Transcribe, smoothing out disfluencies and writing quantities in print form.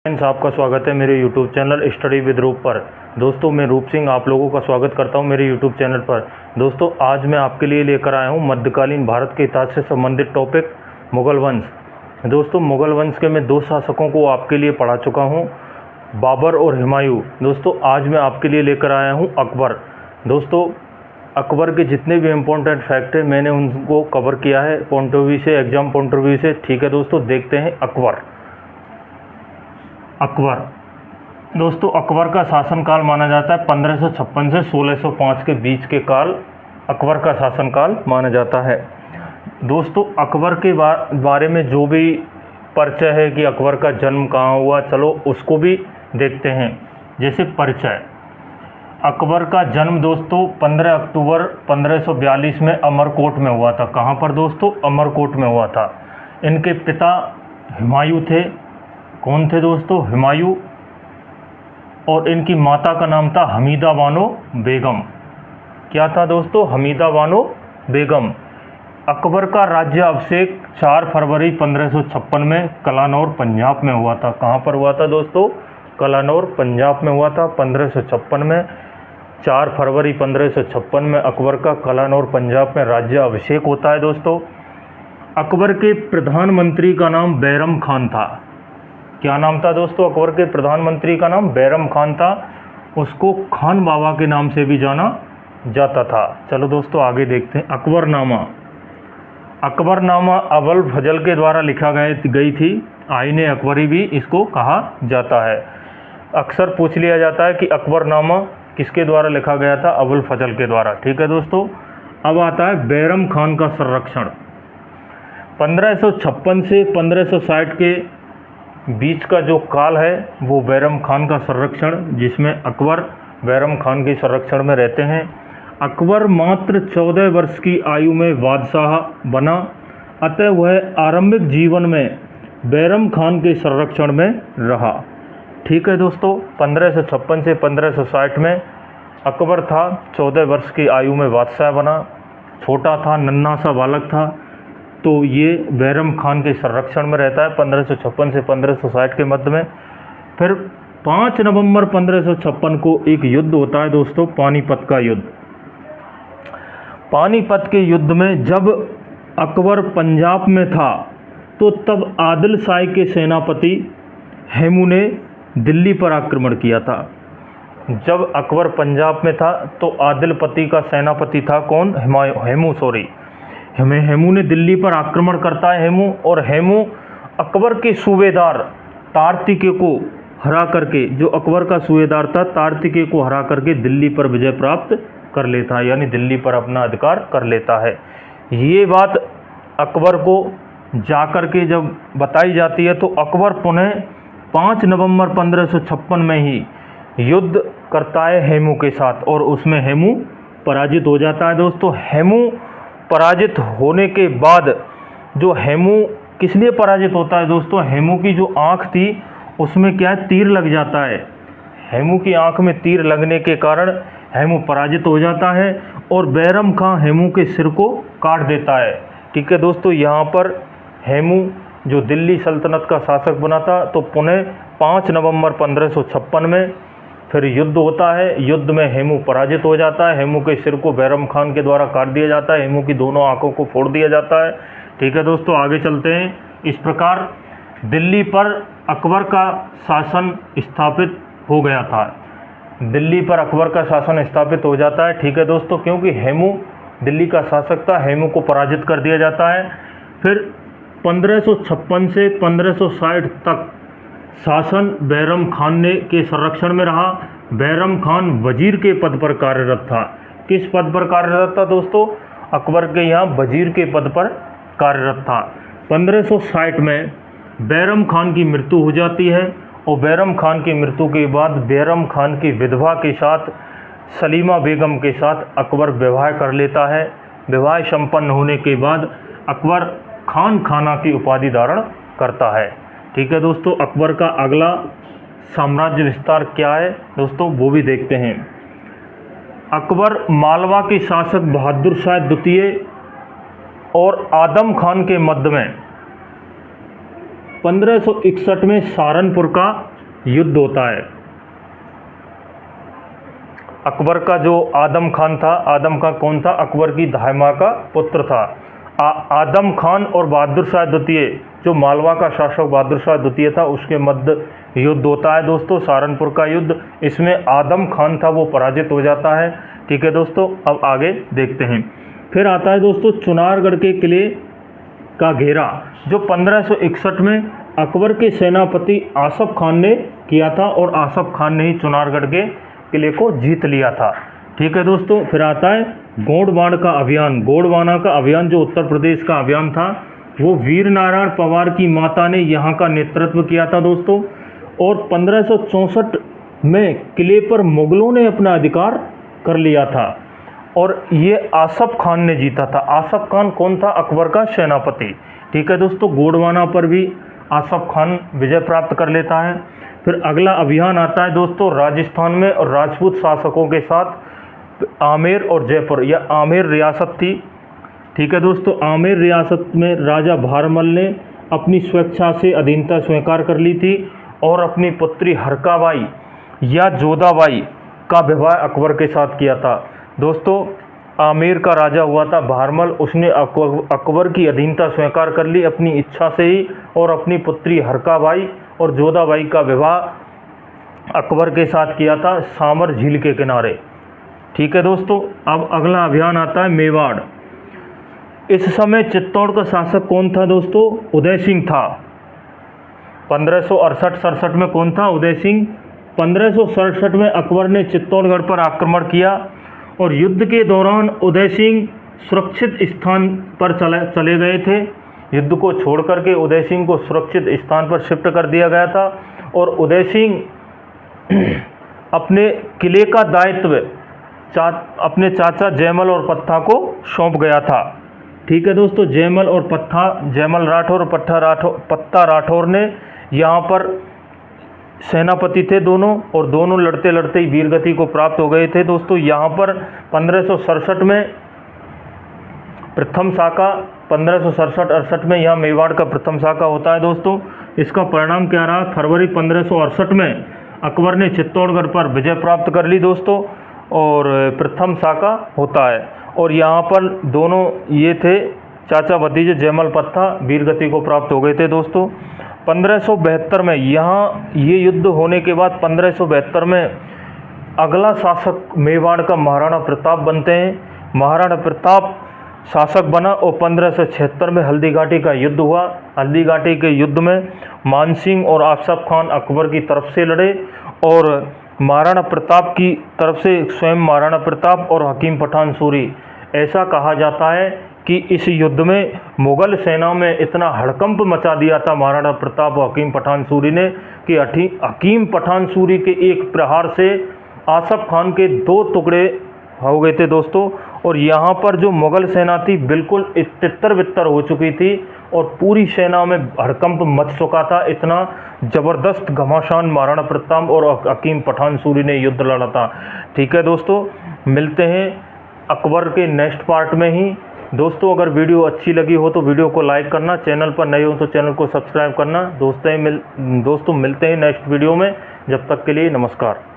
Friends, आपका स्वागत है मेरे YouTube चैनल स्टडी विद रूप पर। दोस्तों, मैं रूप सिंह आप लोगों का स्वागत करता हूं मेरे YouTube चैनल पर। दोस्तों, आज मैं आपके लिए लेकर आया हूं मध्यकालीन भारत के इतिहास से संबंधित टॉपिक मुगल वंश। दोस्तों, मुगल वंश के मैं दो शासकों को आपके लिए पढ़ा चुका हूं, बाबर और हुमायूं। दोस्तों, आज मैं आपके लिए लेकर आया हूँ अकबर। दोस्तों, अकबर के जितने भी इम्पोर्टेंट फैक्ट हैं मैंने उनको कवर किया है पॉइंट ऑफ व्यू से, एग्जाम पॉइंट ऑफ व्यू से। ठीक है दोस्तों, देखते हैं अकबर। दोस्तों, अकबर का शासनकाल माना जाता है 1556 से 1605 के बीच के काल अकबर का शासनकाल माना जाता है। दोस्तों, अकबर के बारे में जो भी परिचय है कि अकबर का जन्म कहाँ हुआ, चलो उसको भी देखते हैं। जैसे परिचय, अकबर का जन्म दोस्तों 15 अक्टूबर 1542 में अमरकोट में हुआ था। कहाँ पर दोस्तों? अमरकोट में हुआ था। इनके पिता हुमायूं थे। कौन थे दोस्तों? हुमायूं। और इनकी माता का नाम था हमीदा बानो बेगम। क्या था दोस्तों? हमीदा बानो बेगम। अकबर का राज्य अभिषेक 4 फरवरी 1556 में कलानौर पंजाब में हुआ था। कहाँ पर हुआ था दोस्तों? कलानौर पंजाब में हुआ था 1556 में। 4 फरवरी 1556 में अकबर का कलानौर पंजाब में राज्य अभिषेक होता है। दोस्तों, अकबर के प्रधानमंत्री का नाम बैरम खान था। क्या नाम था दोस्तों? अकबर के प्रधानमंत्री का नाम बैरम खान था। उसको खान बाबा के नाम से भी जाना जाता था। चलो दोस्तों, आगे देखते हैं। अकबरनामा। अकबरनामा अबुल फजल के द्वारा लिखा गई थी। आईने अकबरी भी इसको कहा जाता है। अक्सर पूछ लिया जाता है कि अकबरनामा किसके द्वारा लिखा गया था? अबुल फजल के द्वारा। ठीक है दोस्तों, अब आता है बैरम खान का संरक्षण। 1556 से 1560 के बीच का जो काल है वो बैरम खान का संरक्षण, जिसमें अकबर बैरम खान के संरक्षण में रहते हैं। अकबर मात्र 14 वर्ष की आयु में बादशाह बना, अतः वह आरंभिक जीवन में बैरम खान के संरक्षण में रहा। ठीक है दोस्तों, 1556 से 1560 में अकबर था, 14 वर्ष की आयु में बादशाह बना, छोटा था, नन्हा सा बालक था, तो ये बैरम खान के संरक्षण में रहता है 1556 से 1560 के मध्य में। फिर 5 नवंबर 1556 को एक युद्ध होता है दोस्तों, पानीपत का युद्ध। पानीपत के युद्ध में जब अकबर पंजाब में था तो तब आदिल शाही के सेनापति हेमू ने दिल्ली पर आक्रमण किया था। जब अकबर पंजाब में था तो आदिलपति का सेनापति था कौन? हेमू ने दिल्ली पर आक्रमण करता है। हेमू अकबर के सूबेदार तारतिके को हरा करके, जो अकबर का सूबेदार था तारतिके को हरा करके दिल्ली पर विजय प्राप्त कर लेता है, यानी दिल्ली पर अपना अधिकार कर लेता है। ये बात अकबर को जाकर के जब बताई जाती है तो अकबर पुनः 5 नवंबर 1556 में ही युद्ध करता है हेमू के साथ, और उसमें हेमू पराजित हो जाता है। दोस्तों, हेमू पराजित होने के बाद जो हेमू किस लिए पराजित होता है दोस्तों? हेमू की जो आँख थी उसमें क्या है? तीर लग जाता है। हेमू की आँख में तीर लगने के कारण हेमू पराजित हो जाता है और बैरम खान हेमू के सिर को काट देता है। ठीक है दोस्तों, यहाँ पर हेमू जो दिल्ली सल्तनत का शासक बना था, तो पुनः 5 नवंबर 1556 में फिर युद्ध होता है। युद्ध में हेमू पराजित हो जाता है। हेमू के सिर को बैरम खान के द्वारा काट दिया जाता है। हेमू की दोनों आंखों को फोड़ दिया जाता है। ठीक है दोस्तों, आगे चलते हैं। इस प्रकार दिल्ली पर अकबर का शासन स्थापित हो गया था। दिल्ली पर अकबर का शासन स्थापित हो जाता है। ठीक है दोस्तों, क्योंकि हेमू दिल्ली का शासक था, हेमू को पराजित कर दिया जाता है। फिर 1556 से 1560 तक शासन बैरम खान ने के संरक्षण में रहा। बैरम खान वजीर के पद पर कार्यरत था। किस पद पर कार्यरत था दोस्तों? अकबर के यहाँ वजीर के पद पर कार्यरत था। 1560 में बैरम खान की मृत्यु हो जाती है, और बैरम खान की मृत्यु के बाद बैरम खान की विधवा के साथ, सलीमा बेगम के साथ अकबर विवाह कर लेता है। विवाह संपन्न होने के बाद अकबर खान खाना की उपाधि धारण करता है। ठीक है दोस्तों, अकबर का अगला साम्राज्य विस्तार क्या है दोस्तों, वो भी देखते हैं। अकबर मालवा के शासक बहादुर शाह द्वितीय और आदम खान के मध्य में 1561 में सहारनपुर का युद्ध होता है। अकबर का जो आदम खान था, आदम खान कौन था? अकबर की दाई माँ का पुत्र था। आदम खान और बहादुर शाह द्वितीय, जो मालवा का शासक बहादुर शाह द्वितीय था, उसके मध्य युद्ध होता है दोस्तों, सहारनपुर का युद्ध। इसमें आदम खान था वो पराजित हो जाता है। ठीक है दोस्तों, अब आगे देखते हैं। फिर आता है दोस्तों चुनारगढ़ के किले का घेरा, जो 1561 में अकबर के सेनापति आसफ खान ने किया था, और आसफ खान ने ही चुनारगढ़ के किले को जीत लिया था। ठीक है दोस्तों, फिर आता है गोंडवाना का अभियान। गोंडवाना का अभियान जो उत्तर प्रदेश का अभियान था, वो वीर नारायण पवार की माता ने यहाँ का नेतृत्व किया था दोस्तों। और 1564 में किले पर मुगलों ने अपना अधिकार कर लिया था, और ये आसफ खान ने जीता था। आसफ खान कौन था? अकबर का सेनापति। ठीक है दोस्तों, गोंडवाना पर भी आसफ खान विजय प्राप्त कर लेता है। फिर अगला अभियान आता है दोस्तों राजस्थान में, और राजपूत शासकों के साथ आमेर और जयपुर, यह आमेर रियासत थी। ठीक है दोस्तों, आमेर रियासत में राजा भारमल ने अपनी स्वेच्छा से अधीनता स्वीकार कर ली थी, और अपनी पुत्री हरकाबाई या जोधाबाई का विवाह अकबर के साथ किया था। दोस्तों, आमेर का राजा हुआ था भारमल, उसने अकबर की अधीनता स्वीकार कर ली अपनी इच्छा से ही, और अपनी पुत्री हरकाबाई और जोधाबाई का विवाह अकबर के साथ किया था सामर झील के किनारे। ठीक है दोस्तों, अब अगला अभियान आता है मेवाड़। इस समय चित्तौड़ का शासक कौन था दोस्तों? उदय सिंह था। 1568-67 में कौन था? उदय सिंह। 1567 में अकबर ने चित्तौड़गढ़ पर आक्रमण किया, और युद्ध के दौरान उदय सिंह सुरक्षित स्थान पर चले गए थे। युद्ध को छोड़ करके उदय सिंह को सुरक्षित स्थान पर शिफ्ट कर दिया गया था, और उदय सिंह अपने किले का दायित्व अपने चाचा जयमल और पत्था को सौंप गया था। ठीक है दोस्तों, जयमल और पत्था, जयमल राठौर और पत्ता राठौर ने यहाँ पर सेनापति थे दोनों, और दोनों लड़ते लड़ते ही वीरगति को प्राप्त हो गए थे दोस्तों। यहाँ पर 1567 में प्रथम शाखा, 1567-68 में यहाँ मेवाड़ का प्रथम शाखा होता है दोस्तों। इसका परिणाम क्या रहा? फरवरी 1568 में अकबर ने चित्तौड़गढ़ पर विजय प्राप्त कर ली दोस्तों, और प्रथम शाखा होता है। और यहाँ पर दोनों ये थे चाचा भतीजे जयमल पत्था, वीरगति को प्राप्त हो गए थे दोस्तों। 1572 में यहाँ ये युद्ध होने के बाद 1572 में अगला शासक मेवाड़ का महाराणा प्रताप बनते हैं। महाराणा प्रताप शासक बना, और 1576 में हल्दी घाटी का युद्ध हुआ। हल्दी घाटी के युद्ध में मानसिंह और आसफ खान अकबर की तरफ से लड़े, और महाराणा प्रताप की तरफ से स्वयं महाराणा प्रताप और हकीम पठान सूरी। ऐसा कहा जाता है कि इस युद्ध में मुगल सेना में इतना हड़कंप मचा दिया था महाराणा प्रताप और हकीम पठान सूरी ने, कि हकीम पठान सूरी के एक प्रहार से आसफ खान के 2 टुकड़े हो गए थे दोस्तों। और यहाँ पर जो मुगल सेना थी बिल्कुल तितर बितर हो चुकी थी, और पूरी सेना में हड़कंप मच चुका था। इतना ज़बरदस्त घमासान महाराणा प्रताप और हकीम पठान सूरी ने युद्ध लड़ा था। ठीक है दोस्तों, मिलते हैं अकबर के नेक्स्ट पार्ट में ही। दोस्तों, अगर वीडियो अच्छी लगी हो तो वीडियो को लाइक करना, चैनल पर नए हो तो चैनल को सब्सक्राइब करना। दोस्तों मिलते हैं नेक्स्ट वीडियो में। जब तक के लिए नमस्कार।